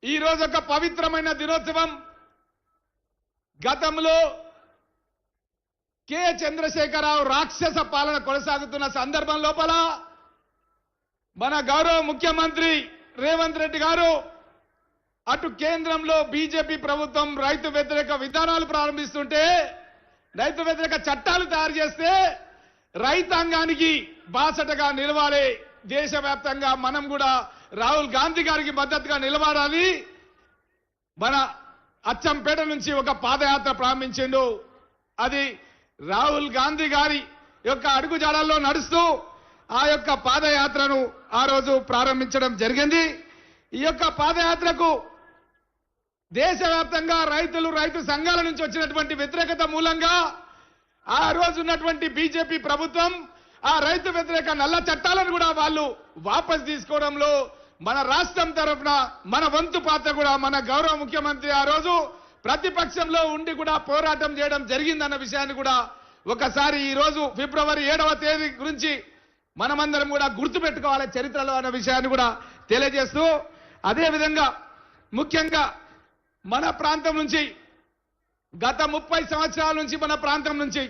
ఈ రోజు ఒక పవిత్రమైన దినోత్సవం. గతంలో కె చంద్రశేఖరరావు రాక్షస పాలన కొనసాగుతున్న సందర్భం లోపల మన గౌరవ ముఖ్యమంత్రి రేవంత్ రెడ్డి గారు అటు కేంద్రంలో బీజేపీ ప్రభుత్వం రైతు వ్యతిరేక విధానాలు ప్రారంభిస్తుంటే, రైతు వ్యతిరేక చట్టాలు తయారు చేస్తే రైతాంగానికి బాసటగా నిలవాలి, దేశవ్యాప్తంగా మనం కూడా రాహుల్ గాంధీ గారికి మద్దతుగా నిలబడాలి. మన అచ్చంపేట నుంచి ఒక పాదయాత్ర ప్రారంభించిండు. అది రాహుల్ గాంధీ గారి యొక్క అడుగుజాడల్లో నడుస్తూ ఆ యొక్క పాదయాత్రను ఆ రోజు ప్రారంభించడం జరిగింది. ఈ యొక్క పాదయాత్రకు దేశవ్యాప్తంగా రైతు సంఘాల నుంచి వచ్చినటువంటి వ్యతిరేకత మూలంగా ఆ రోజు ఉన్నటువంటి బీజేపీ ప్రభుత్వం ఆ రైతు వ్యతిరేక నల్ల చట్టాలను కూడా వాళ్ళు వాపసు తీసుకోవడంలో మన రాష్ట్రం తరఫున మన వంతు పాత్ర కూడా మన గౌరవ ముఖ్యమంత్రి ఆ రోజు ప్రతిపక్షంలో ఉండి కూడా పోరాటం చేయడం జరిగిందన్న విషయాన్ని కూడా ఒకసారి ఈ రోజు ఫిబ్రవరి 7వ తేదీ గురించి మనమందరం కూడా గుర్తుపెట్టుకోవాలి చరిత్రలో అన్న విషయాన్ని కూడా తెలియజేస్తూ, అదేవిధంగా ముఖ్యంగా మన ప్రాంతం నుంచి గత 30 సంవత్సరాల నుంచి మన ప్రాంతం నుంచి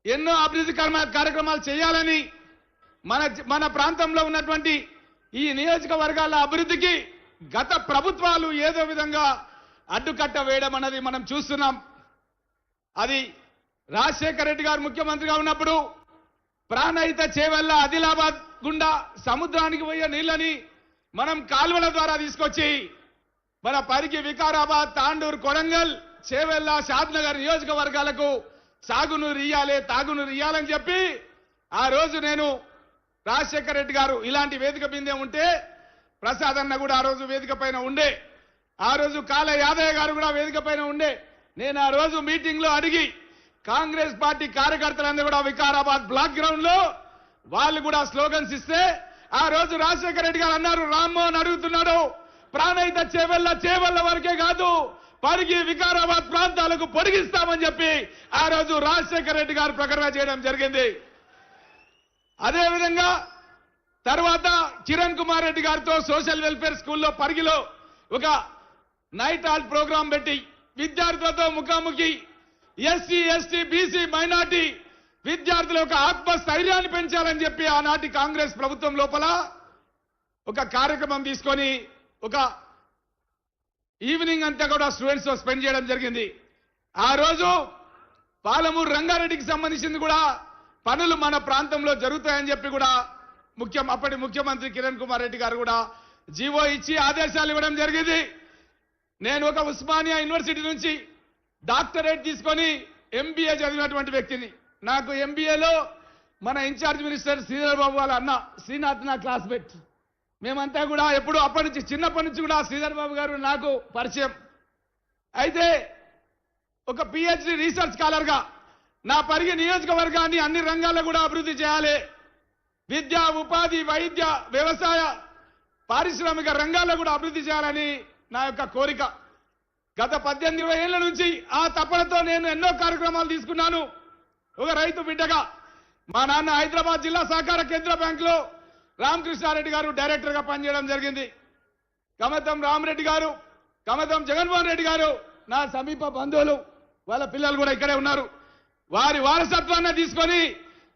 ఎన్నో అభివృద్ధి కార్యక్రమాలు చేయాలని మన ప్రాంతంలో ఉన్నటువంటి ఈ నియోజకవర్గాల అభివృద్ధికి గత ప్రభుత్వాలు ఏదో విధంగా అడ్డుకట్ట వేయడం అన్నది మనం చూస్తున్నాం. అది రాజశేఖర రెడ్డి గారు ముఖ్యమంత్రిగా ఉన్నప్పుడు ప్రాణహిత చేవెళ్ల ఆదిలాబాద్ గుండా సముద్రానికి పోయే నీళ్ళని మనం కాలువల ద్వారా తీసుకొచ్చి మన పరిగి, వికారాబాద్, తాండూరు, కొడంగల్, చేవెళ్ల, షాద్నగర్ నియోజకవర్గాలకు సాగునీరు ఇయ్యాలి, తాగునీరు ఇయ్యాలని చెప్పి ఆ రోజు నేను రాజశేఖర రెడ్డి గారు ఇలాంటి వేదిక మీదే ఉంటే ప్రసాద్ అన్న కూడా ఆ రోజు వేదిక పైన ఉండే, ఆ రోజు కాల యాదయ్య గారు కూడా వేదిక పైన ఉండే. నేను ఆ రోజు మీటింగ్ లో అడిగి కాంగ్రెస్ పార్టీ కార్యకర్తలందరూ కూడా వికారాబాద్ బ్లాక్ గ్రౌండ్ లో వాళ్ళు కూడా స్లోగన్స్ ఇస్తే ఆ రోజు రాజశేఖర రెడ్డి గారు అన్నారు, రామ్మోహన్ అడుగుతున్నాడు ప్రాణహిత చేవెళ్ల వరకే కాదు పరిగి, వికారాబాద్ ప్రాంతాలకు పొడిగిస్తామని చెప్పి ఆ రోజు రాజశేఖర రెడ్డి గారు ప్రకటన చేయడం జరిగింది. అదేవిధంగా తర్వాత కిరణ్ కుమార్ రెడ్డి గారితో సోషల్ వెల్ఫేర్ స్కూల్లో పరిగిలో ఒక నైట్ హాల్ట్ ప్రోగ్రాం పెట్టి విద్యార్థులతో ముఖాముఖి ఎస్సీ, ఎస్టీ, బీసీ, మైనార్టీ విద్యార్థుల యొక్క ఆత్మస్థైర్యాన్ని పెంచాలని చెప్పి ఆనాటి కాంగ్రెస్ ప్రభుత్వం లోపల ఒక కార్యక్రమం తీసుకొని ఒక ఈవినింగ్ అంతా కూడా స్టూడెంట్స్ తో స్పెండ్ చేయడం జరిగింది. ఆ రోజు పాలమూరు రంగారెడ్డికి సంబంధించింది కూడా పనులు మన ప్రాంతంలో జరుగుతాయని చెప్పి కూడా అప్పటి ముఖ్యమంత్రి కిరణ్ కుమార్ రెడ్డి గారు కూడా జీవో ఇచ్చి ఆదేశాలు ఇవ్వడం జరిగింది. నేను ఒక ఉస్మానియా యూనివర్సిటీ నుంచి డాక్టరేట్ తీసుకొని ఎంబీఏ చదివినటువంటి వ్యక్తిని. నాకు ఎంబీఏలో మన ఇన్ఛార్జ్ మినిస్టర్ శ్రీధర్ బాబు వాళ్ళ అన్న శ్రీనాథ్ నా క్లాస్మేట్. మేమంతా కూడా ఎప్పుడు అప్పటి నుంచి చిన్నప్పటి నుంచి కూడా శ్రీధర్ బాబు గారు నాకు పరిచయం. అయితే ఒక పిహెచ్డి రీసెర్చ్ స్కాలర్ గా నా పరిగి నియోజకవర్గాన్ని అన్ని రంగాల్లో కూడా అభివృద్ధి చేయాలి, విద్య, ఉపాధి, వైద్య, వ్యవసాయ, పారిశ్రామిక రంగాల్లో కూడా అభివృద్ధి చేయాలని నా యొక్క కోరిక. గత 18-20 ఏళ్ల నుంచి ఆ తపనతో నేను ఎన్నో కార్యక్రమాలు తీసుకున్నాను. ఒక రైతు బిడ్డగా మా నాన్న హైదరాబాద్ జిల్లా సహకార కేంద్ర బ్యాంకులో రామకృష్ణారెడ్డి గారు డైరెక్టర్ గా పనిచేయడం జరిగింది. కమతం రామరెడ్డి గారు, కమతం జగన్మోహన్ రెడ్డి గారు నా సమీప బంధువులు, వాళ్ళ పిల్లలు కూడా ఇక్కడే ఉన్నారు. వారి వారసత్వాన్ని తీసుకొని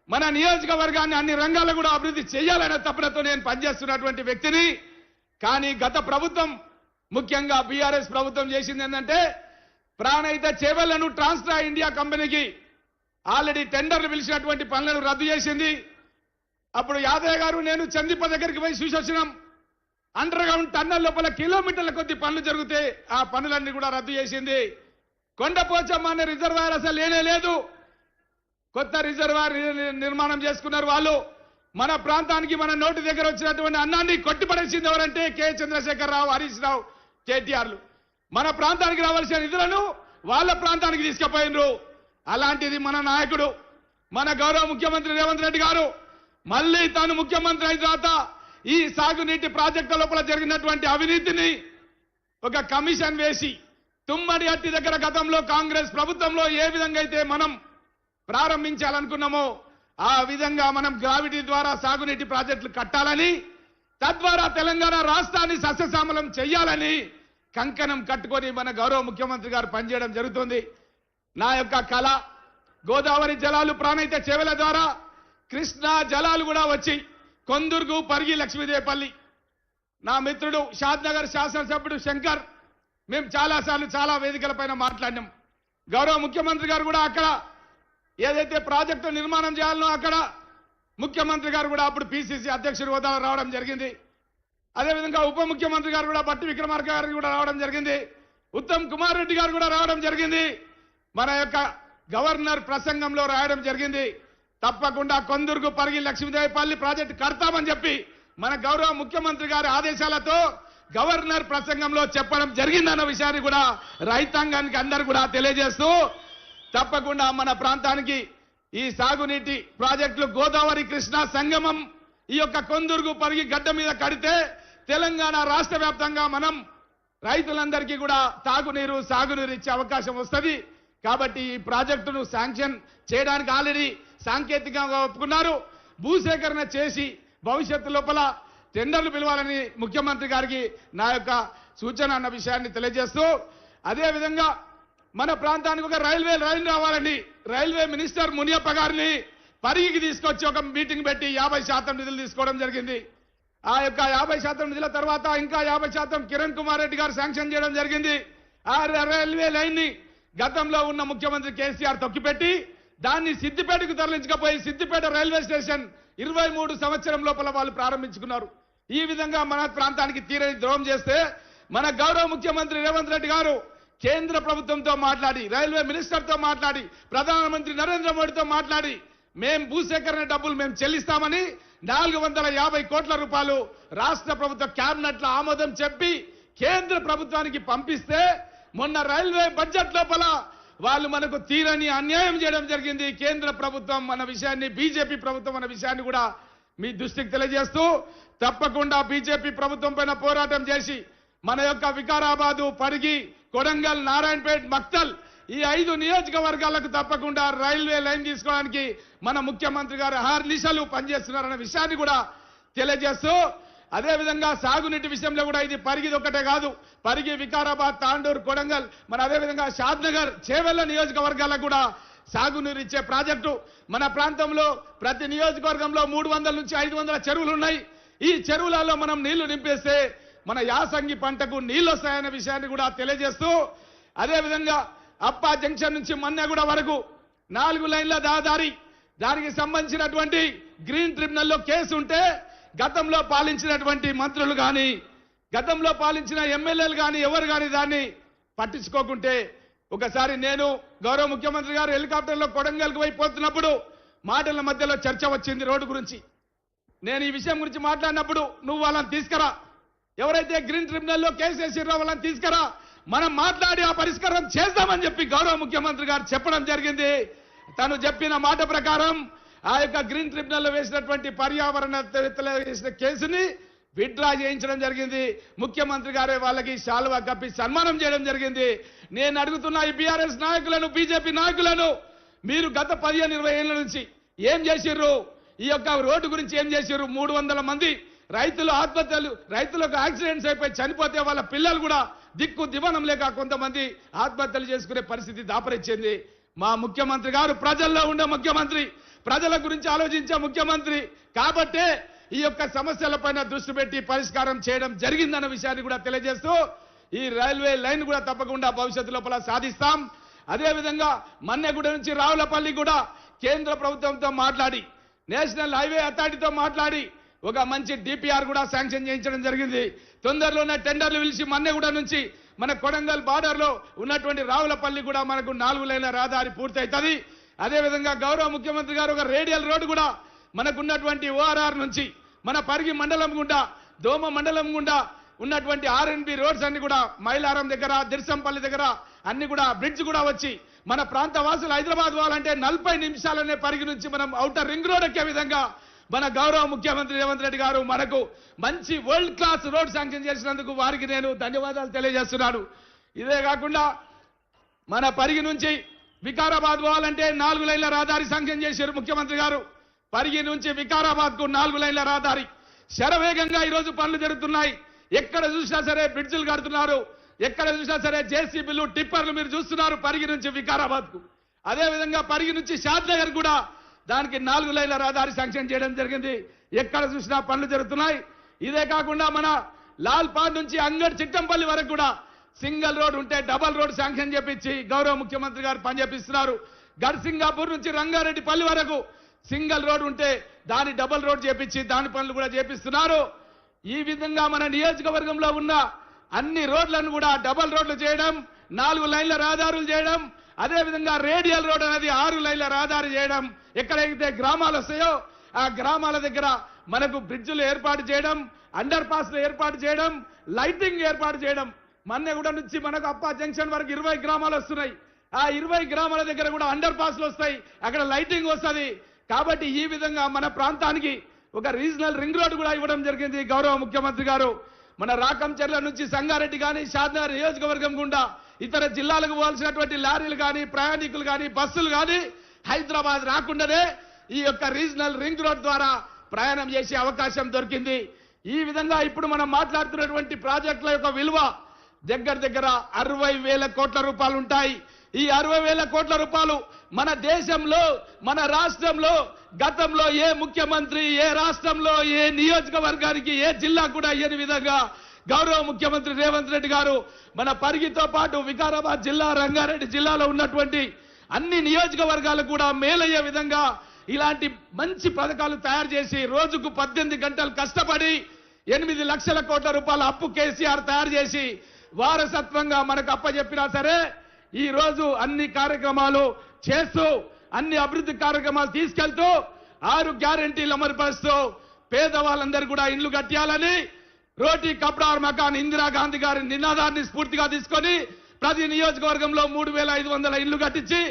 మన నియోజకవర్గాన్ని అన్ని రంగాల్లో కూడా అభివృద్ధి చేయాలనే తపనతో నేను పనిచేస్తున్నటువంటి వ్యక్తిని. కానీ గత ప్రభుత్వం ముఖ్యంగా బీఆర్ఎస్ ప్రభుత్వం చేసింది ఏంటంటే ప్రాణహిత చేవెళ్లను ట్రాన్స్ట్రా ఇండియా కంపెనీకి ఆల్రెడీ టెండర్లు పిలిచినటువంటి పనులను రద్దు చేసింది. అప్పుడు యాదయ్య గారు నేను చందిప్ప దగ్గరికి పోయి చూసి వచ్చినాం. అండర్ గ్రౌండ్ టన్నల్ లోపల కిలోమీటర్ల కొద్ది పనులు జరిగితే ఆ పనులన్నీ కూడా రద్దు చేసింది. కొండపోచమ్మ అనే రిజర్వాయర్ అసలు లేనే లేదు, కొత్త రిజర్వాయర్ నిర్మాణం చేసుకున్నారు వాళ్ళు. మన ప్రాంతానికి మన నోటి దగ్గర వచ్చినటువంటి అన్నాన్ని కొట్టిపడేసింది ఎవరంటే కె చంద్రశేఖరరావు, హరీష్ రావు, కేటీఆర్లు. మన ప్రాంతానికి రావాల్సిన నిధులను వాళ్ళ ప్రాంతానికి తీసుకుపోయినరు. అలాంటిది మన నాయకుడు మన గౌరవ ముఖ్యమంత్రి రేవంత్ రెడ్డి గారు మళ్ళీ తాను ముఖ్యమంత్రి అయిన తర్వాత ఈ సాగునీటి ప్రాజెక్టుల లోపల జరిగినటువంటి అవినీతిని ఒక కమిషన్ వేసి తుమ్మడి అట్టి దగ్గర గతంలో కాంగ్రెస్ ప్రభుత్వంలో ఏ విధంగా అయితే మనం ప్రారంభించాలనుకున్నామో ఆ విధంగా మనం గ్రావిటీ ద్వారా సాగునీటి ప్రాజెక్టులు కట్టాలని తద్వారా తెలంగాణ రాష్ట్రాన్ని సస్యశ్యామలం చేయాలని కంకణం కట్టుకొని మన గౌరవ ముఖ్యమంత్రి గారు పనిచేయడం జరుగుతుంది. నా యొక్క కళ గోదావరి జలాలు ప్రాణహిత చేవెల ద్వారా కృష్ణా జలాలు కూడా వచ్చి కొందుర్గు, పరిగి, లక్ష్మీదేవిపల్లి, నా మిత్రుడు షాద్నగర్ శాసనసభ్యుడు శంకర్, మేము చాలాసార్లు చాలా వేదికలపైన మాట్లాడినాం. గౌరవ ముఖ్యమంత్రి గారు కూడా అక్కడ ఏదైతే ప్రాజెక్టు నిర్మాణం చేయాలనో అక్కడ ముఖ్యమంత్రి గారు కూడా అప్పుడు పిసిసి అధ్యక్షుడి హోదాలో రావడం జరిగింది. అదేవిధంగా ఉప ముఖ్యమంత్రి గారు కూడా బట్టి విక్రమార్క గారు కూడా రావడం జరిగింది. ఉత్తమ్ కుమార్ రెడ్డి గారు కూడా రావడం జరిగింది. మన యొక్క గవర్నర్ ప్రసంగంలో రాయడం జరిగింది. తప్పకుండా కొందుర్గు, పరిగి, లక్ష్మీదేవిపల్లి ప్రాజెక్టు కడతామని చెప్పి మన గౌరవ ముఖ్యమంత్రి గారి ఆదేశాలతో గవర్నర్ ప్రసంగంలో చెప్పడం జరిగిందన్న విషయాన్ని కూడా రైతాంగానికి అందరూ కూడా తెలియజేస్తూ తప్పకుండా మన ప్రాంతానికి ఈ సాగునీటి ప్రాజెక్టులు గోదావరి కృష్ణా సంగమం ఈ యొక్క కొందుర్గు, పరిగి గడ్డ మీద కడితే తెలంగాణ రాష్ట్ర వ్యాప్తంగా మనం రైతులందరికీ కూడా తాగునీరు, సాగునీరు ఇచ్చే అవకాశం వస్తుంది. కాబట్టి ఈ ప్రాజెక్టును శాంక్షన్ చేయడానికి ఆల్రెడీ సాంకేతికంగా ఒప్పుకున్నారు. భూసేకరణ చేసి భవిష్యత్తు లోపల టెండర్లు పిలవాలని ముఖ్యమంత్రి గారికి నా యొక్క సూచన అన్న విషయాన్ని తెలియజేస్తూ అదేవిధంగా మన ప్రాంతానికి ఒక రైల్వే లైన్ రావాలని రైల్వే మినిస్టర్ మునియప్ప గారిని పరిగికి తీసుకొచ్చి ఒక మీటింగ్ పెట్టి 50% నిధులు తీసుకోవడం జరిగింది. ఆ యొక్క 50% నిధుల తర్వాత ఇంకా 50% కిరణ్ కుమార్ రెడ్డి గారు శాంక్షన్ చేయడం జరిగింది. ఆ రైల్వే లైన్ ని గతంలో ఉన్న ముఖ్యమంత్రి కేసీఆర్ తొక్కిపెట్టి దాన్ని సిద్దిపేటకు తరలించకపోయి సిద్దిపేట రైల్వే స్టేషన్ 23 సంవత్సరం లోపల వాళ్ళు ప్రారంభించుకున్నారు. ఈ విధంగా మన ప్రాంతానికి తీరని ద్రోహం చేస్తే మన గౌరవ ముఖ్యమంత్రి రేవంత్ రెడ్డి గారు కేంద్ర ప్రభుత్వంతో మాట్లాడి, రైల్వే మినిస్టర్తో మాట్లాడి, ప్రధానమంత్రి నరేంద్ర మోడీతో మాట్లాడి మేం భూసేకరణ డబ్బులు మేము చెల్లిస్తామని 450 కోట్ల రూపాయలు రాష్ట్ర ప్రభుత్వ క్యాబినెట్ లో ఆమోదం చెప్పి కేంద్ర ప్రభుత్వానికి పంపిస్తే మొన్న రైల్వే బడ్జెట్ లోపల వాళ్ళు మనకు తీరని అన్యాయం చేయడం జరిగింది. కేంద్ర ప్రభుత్వం అన్న విషయాన్ని, బీజేపీ ప్రభుత్వం అన్న విషయాన్ని కూడా మీ దృష్టికి తెలియజేస్తూ తప్పకుండా బీజేపీ ప్రభుత్వం పైన పోరాటం చేసి మన యొక్క వికారాబాదు, పరిగి, కొడంగల్, నారాయణపేట్, మక్తల్ ఈ 5 నియోజకవర్గాలకు తప్పకుండా రైల్వే లైన్ తీసుకోవడానికి మన ముఖ్యమంత్రి గారు అహర్నిశలు పనిచేస్తున్నారన్న విషయాన్ని కూడా తెలియజేస్తూ అదేవిధంగా సాగునీటి విషయంలో కూడా ఇది పరిగిది ఒకటే కాదు, పరిగి, వికారాబాద్, తాండూరు, కొడంగల్, మన అదేవిధంగా షాద్నగర్, చేవెళ్ల నియోజకవర్గాలకు కూడా సాగునీరు ఇచ్చే ప్రాజెక్టు మన ప్రాంతంలో ప్రతి నియోజకవర్గంలో 300 నుంచి 500 చెరువులు ఉన్నాయి. ఈ చెరువులలో మనం నీళ్లు నింపేస్తే మన యాసంగి పంటకు నీళ్లు వస్తాయనే విషయాన్ని కూడా తెలియజేస్తూ అదేవిధంగా అప్పా జంక్షన్ నుంచి మన్నెగూడ వరకు 4 లైన్ల రహదారి, దానికి సంబంధించినటువంటి గ్రీన్ ట్రిబ్యునల్లో కేసు ఉంటే గతంలో పాలించినటువంటి మంత్రులు కానీ గతంలో పాలించిన ఎమ్మెల్యేలు కానీ ఎవరు కానీ దాన్ని పట్టించుకోకుంటే ఒకసారి నేను గౌరవ ముఖ్యమంత్రి గారు హెలికాప్టర్లో కొడంగల్కి పోతున్నప్పుడు మాటల మధ్యలో చర్చ వచ్చింది రోడ్డు గురించి. నేను ఈ విషయం గురించి మాట్లాడినప్పుడు నువ్వు వాళ్ళని తీసుకురా, ఎవరైతే గ్రీన్ ట్రిబ్యునల్లో కేసు వేసిర్రో వాళ్ళని తీసుకురా, మనం మాట్లాడి ఆ పరిష్కారం చేద్దామని చెప్పి గౌరవ ముఖ్యమంత్రి గారు చెప్పడం జరిగింది. తను చెప్పిన మాట ప్రకారం ఆ యొక్క గ్రీన్ ట్రిబ్యునల్లో వేసినటువంటి పర్యావరణవేత్తలు వేసిన కేసుని విత్డ్రా చేయించడం జరిగింది. ముఖ్యమంత్రి గారే వాళ్ళకి శాలువా కప్పి సన్మానం చేయడం జరిగింది. నేను అడుగుతున్నా ఈ బీఆర్ఎస్ నాయకులను, బీజేపీ నాయకులను, మీరు గత 15-20 ఏళ్ల నుంచి ఏం చేసిర్రు? ఈ యొక్క రోడ్డు గురించి ఏం చేసిర్రు? 300 మంది రైతులు ఆత్మహత్యలు, రైతులకు యాక్సిడెంట్స్ అయిపోయి చనిపోతే వాళ్ళ పిల్లలు కూడా దిక్కు దివనం లేక కొంతమంది ఆత్మహత్యలు చేసుకునే పరిస్థితి దాపరించింది. మా ముఖ్యమంత్రి గారు ప్రజల్లో ఉండే ముఖ్యమంత్రి, ప్రజల గురించి ఆలోచించే ముఖ్యమంత్రి కాబట్టే ఈ యొక్క సమస్యలపైన దృష్టి పెట్టి పరిష్కారం చేయడం జరిగిందన్న విషయాన్ని కూడా తెలియజేస్తూ ఈ రైల్వే లైన్ కూడా తప్పకుండా భవిష్యత్తు లోపల సాధిస్తాం. అదేవిధంగా మన్నెగూడ నుంచి రావులపల్లి కూడా కేంద్ర ప్రభుత్వంతో మాట్లాడి, నేషనల్ హైవే అథారిటీతో మాట్లాడి ఒక మంచి డిపిఆర్ కూడా శాంక్షన్ చేయించడం జరిగింది. తొందరలోనే టెండర్లు పిలిచి మన్నెగూడ నుంచి మన కొడంగల్ బార్డర్ లో ఉన్నటువంటి రావులపల్లి కూడా మనకు 4 లైన్ల రహదారి పూర్తి అవుతుంది. అదేవిధంగా గౌరవ ముఖ్యమంత్రి గారు ఒక రేడియల్ రోడ్డు కూడా మనకున్నటువంటి ఓఆర్ఆర్ నుంచి మన పరిగి మండలం గుండా, దోమ మండలం గుండా ఉన్నటువంటి ఆర్ఎన్బి రోడ్స్ అన్ని కూడా మైలారం దగ్గర, దిర్సంపల్లి దగ్గర అన్ని కూడా బ్రిడ్జ్ కూడా వచ్చి మన ప్రాంత వాసులు హైదరాబాద్ పోవాలంటే 40 నిమిషాలనే పరిగి నుంచి మనం ఔటర్ రింగ్ రోడ్ ఎక్కే విధంగా మన గౌరవ ముఖ్యమంత్రి రేవంత్ రెడ్డి గారు మనకు మంచి వరల్డ్ క్లాస్ రోడ్ శాంక్షన్ చేసినందుకు వారికి నేను ధన్యవాదాలు తెలియజేస్తున్నాను. ఇదే కాకుండా మన పరిగి నుంచి వికారాబాద్ పోవాలంటే 4 లైన్ల రహదారి శాంక్షన్ చేశారు ముఖ్యమంత్రి గారు. పరిగి నుంచి వికారాబాద్ కు 4 లైన్ల రహదారి, శరవేగంగా ఈ రోజు పనులు జరుగుతున్నాయి. ఎక్కడ చూసినా సరే బ్రిడ్జిలు కడుతున్నారు, ఎక్కడ చూసినా సరే జేసీబీలు టిప్పర్లు మీరు చూస్తున్నారు పరిగి నుంచి వికారాబాద్ కు. అదే విధంగా పరిగి నుంచి షాద్నగర్ కూడా దానికి 4 లైన్ల రహదారి శాంక్షన్ చేయడం జరిగింది. ఎక్కడ చూసినా పనులు జరుగుతున్నాయి. ఇదే కాకుండా మన లాల్పాడ్ నుంచి అంగడ్ చిట్టంపల్లి వరకు కూడా సింగిల్ రోడ్ ఉంటే డబల్ రోడ్ శాంక్షన్ చేపించి గౌరవ ముఖ్యమంత్రి గారు పనిచేపిస్తున్నారు. గడ్సింగాపూర్ నుంచి రంగారెడ్డిపల్లి వరకు సింగిల్ రోడ్ ఉంటే దాని డబల్ రోడ్ చేపించి దాని పనులు కూడా చేపిస్తున్నారు. ఈ విధంగా మన నియోజకవర్గంలో ఉన్న అన్ని రోడ్లను కూడా డబల్ రోడ్లు చేయడం, 4 లైన్ల రహదారులు చేయడం, అదే విధంగా రేడియల్ రోడ్ అనేది 6 లైన్ల రహదారి చేయడం, ఎక్కడైతే గ్రామాలు వస్తాయో ఆ గ్రామాల దగ్గర మనకు బ్రిడ్జిలు ఏర్పాటు చేయడం, అండర్ పాస్లు ఏర్పాటు చేయడం, లైటింగ్ ఏర్పాటు చేయడం. మన్నెగూడ నుంచి మనకు అప్ప జంక్షన్ వరకు 20 గ్రామాలు వస్తున్నాయి. ఆ 20 గ్రామాల దగ్గర కూడా అండర్ పాస్లు వస్తాయి, అక్కడ లైటింగ్ వస్తుంది. కాబట్టి ఈ విధంగా మన ప్రాంతానికి ఒక రీజనల్ రింగ్ రోడ్ కూడా ఇవ్వడం జరిగింది గౌరవ ముఖ్యమంత్రి గారు. మన రాకంచెర్ల నుంచి సంగారెడ్డి కానీ షాద్నగర్ నియోజకవర్గం గుండా ఇతర జిల్లాలకు పోవాల్సినటువంటి లారీలు కానీ ప్రయాణికులు కానీ బస్సులు కానీ హైదరాబాద్ రాకుండానే ఈ యొక్క రీజనల్ రింగ్ రోడ్ ద్వారా ప్రయాణం చేసే అవకాశం దొరికింది. ఈ విధంగా ఇప్పుడు మనం మాట్లాడుతున్నటువంటి ప్రాజెక్టుల యొక్క విలువ దగ్గర 60,000 కోట్ల రూపాయలు ఉంటాయి. ఈ 60,000 కోట్ల రూపాయలు మన దేశంలో మన రాష్ట్రంలో గతంలో ఏ ముఖ్యమంత్రి ఏ రాష్ట్రంలో ఏ నియోజకవర్గానికి ఏ జిల్లా కూడా ఇయ్యని విధంగా గౌరవ ముఖ్యమంత్రి రేవంత్ రెడ్డి గారు మన పరిగితో పాటు వికారాబాద్ జిల్లా రంగారెడ్డి జిల్లాలో ఉన్నటువంటి అన్ని నియోజకవర్గాలకు కూడా మేలయ్యే విధంగా ఇలాంటి మంచి పథకాలు తయారు చేసి రోజుకు 18 గంటలు కష్టపడి 8 లక్షల కోట్ల రూపాయల అప్పు కేసీఆర్ తయారు చేసి వారసత్వంగా మనకు అప్పచెప్పినా సరే ఈ రోజు అన్ని కార్యక్రమాలు చేస్తూ అన్ని అభివృద్ధి కార్యక్రమాలు తీసుకెళ్తూ 6 గ్యారెంటీలు అమలుపరుస్తూ పేదవాళ్ళందరూ కూడా ఇండ్లు కట్టాలని రోటీ కప్డా మకాన్ ఇందిరాగాంధీ గారి నినాదాన్ని స్ఫూర్తిగా తీసుకొని ప్రతి నియోజకవర్గంలో 3,500 ఇండ్లు కట్టించి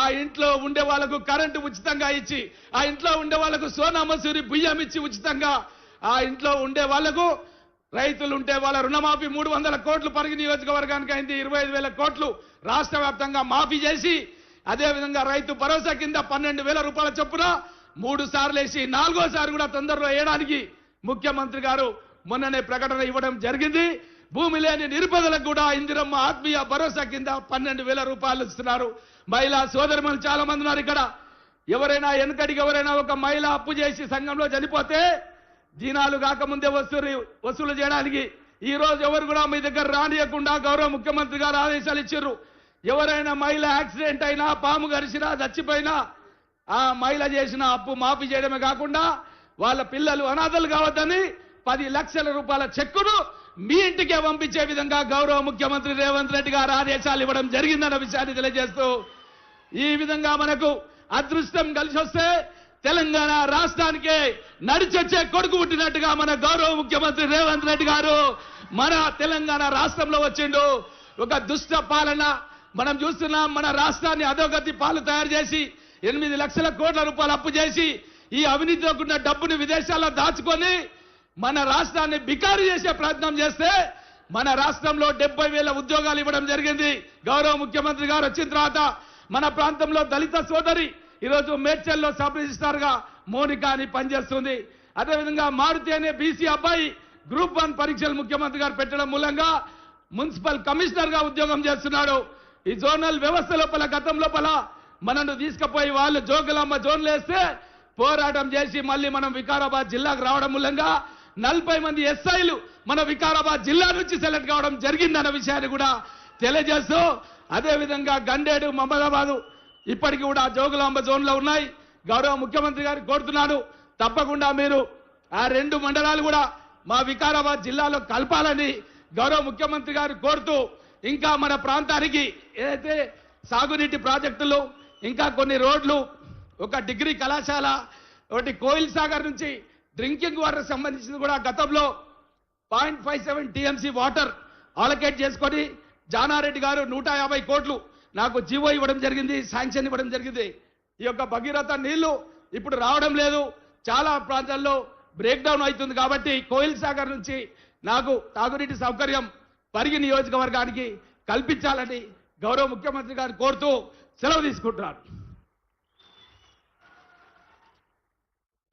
ఆ ఇంట్లో ఉండే వాళ్లకు కరెంటు ఉచితంగా ఇచ్చి ఆ ఇంట్లో ఉండే వాళ్లకు సోనా మసూరి బియ్యం ఇచ్చి ఉచితంగా ఆ ఇంట్లో ఉండే వాళ్లకు రైతులు ఉంటే వాళ్ళ రుణమాఫీ 300 కోట్లు పరిగి నియోజకవర్గానికి అయింది. 25,000 కోట్లు రాష్ట్ర వ్యాప్తంగా మాఫీ చేసి అదే విధంగా రైతు భరోసా కింద 12,000 రూపాయల చొప్పున 3 సార్లు వేసి 4వ సారి కూడా తొందరలో వేయడానికి ముఖ్యమంత్రి గారు మొన్ననే ప్రకటన ఇవ్వడం జరిగింది. భూమి లేని నిరుపేదలకు కూడా ఇందిరమ్మ ఆత్మీయ భరోసా కింద 12,000 రూపాయలు ఇస్తున్నారు. మహిళా సోదరులు చాలా మంది ఉన్నారు ఇక్కడ. ఎవరైనా వెనకడికి ఎవరైనా ఒక మహిళ అప్పు చేసి సంఘంలో చనిపోతే దినాలు కాకముందే వసూలు చేయడానికి ఈ రోజు ఎవరు కూడా మీ దగ్గర రానియకుండా గౌరవ ముఖ్యమంత్రి గారు ఆదేశాలు ఇచ్చారు. ఎవరైనా మహిళ యాక్సిడెంట్ అయినా పాము గరిచినా చచ్చిపోయినా ఆ మహిళ చేసిన అప్పు మాఫీ చేయడమే కాకుండా వాళ్ళ పిల్లలు అనాథలు కావద్దని 10 లక్షల రూపాయల చెక్కును మీ ఇంటికే పంపించే విధంగా గౌరవ ముఖ్యమంత్రి రేవంత్ రెడ్డి గారు ఆదేశాలు ఇవ్వడం జరిగిందన్న విషయాన్ని తెలియజేస్తూ ఈ విధంగా మనకు అదృష్టం కలిసి వస్తే తెలంగాణ రాష్ట్రానికే నడిచొచ్చే కొడుకు పుట్టినట్టుగా మన గౌరవ ముఖ్యమంత్రి రేవంత్ రెడ్డి గారు మన తెలంగాణ రాష్ట్రంలో వచ్చిండు. ఒక దుష్ట పాలన మనం చూస్తున్నాం. మన రాష్ట్రాన్ని అధోగతి పాలు తయారు చేసి 8 లక్షల కోట్ల రూపాయలు అప్పు చేసి ఈ అవినీతితో కూడిన డబ్బుని విదేశాల్లో దాచుకొని మన రాష్ట్రాన్ని బికారు చేసే ప్రయత్నం చేస్తే మన రాష్ట్రంలో 70,000 ఉద్యోగాలు ఇవ్వడం జరిగింది. గౌరవ ముఖ్యమంత్రి గారు వచ్చిన తర్వాత మన ప్రాంతంలో దళిత సోదరి ఈరోజు మేడ్చల్లో సబ్ రిజిస్ట్రార్ గా మోనికా అని పనిచేస్తుంది. అదేవిధంగా మారుతి అనే బీసీ అబ్బాయి గ్రూప్ 1 పరీక్షలు ముఖ్యమంత్రి గారు పెట్టడం మూలంగా మున్సిపల్ కమిషనర్ గా ఉద్యోగం చేస్తున్నాడు. ఈ జోనల్ వ్యవస్థ లోపల గతం లోపల మనను తీసుకుపోయి వాళ్ళు జోగులాంబ జోన్లు వేస్తే పోరాటం చేసి మళ్ళీ మనం వికారాబాద్ జిల్లాకు రావడం మూలంగా 40 మంది ఎస్ఐలు మన వికారాబాద్ జిల్లా నుంచి సెలెక్ట్ కావడం జరిగిందన్న విషయాన్ని కూడా తెలియజేస్తూ అదేవిధంగా గండేడు మహమ్మదాబాదు ఇప్పటికి కూడా జోగులాంబ జోన్లో ఉన్నాయి. గౌరవ ముఖ్యమంత్రి గారు కోరుతున్నాను తప్పకుండా మీరు ఆ 2 మండలాలు కూడా మా వికారాబాద్ జిల్లాలో కలపాలని గౌరవ ముఖ్యమంత్రి గారు కోరుతూ ఇంకా మన ప్రాంతానికి ఏదైతే సాగునీటి ప్రాజెక్టులు ఇంకా కొన్ని రోడ్లు ఒక డిగ్రీ కళాశాల ఒకటి కోయిల్ సాగర్ నుంచి డ్రింకింగ్ వాటర్ సంబంధించింది కూడా గతంలో 0.57 టీఎంసీ వాటర్ ఆలకేట్ చేసుకొని జానారెడ్డి గారు 150 కోట్లు నాకు జీవో ఇవ్వడం జరిగింది, శాంక్షన్ ఇవ్వడం జరిగింది. ఈ యొక్క భగీరథ నీళ్లు ఇప్పుడు రావడం లేదు, చాలా ప్రాంతాల్లో బ్రేక్ డౌన్ అవుతుంది. కాబట్టి కోయిల్ సాగర్ నుంచి నాకు తాగునీటి సౌకర్యం పరిగి నియోజకవర్గానికి కల్పించాలని గౌరవ ముఖ్యమంత్రి గారు కోరుతూ సెలవు తీసుకుంటున్నారు.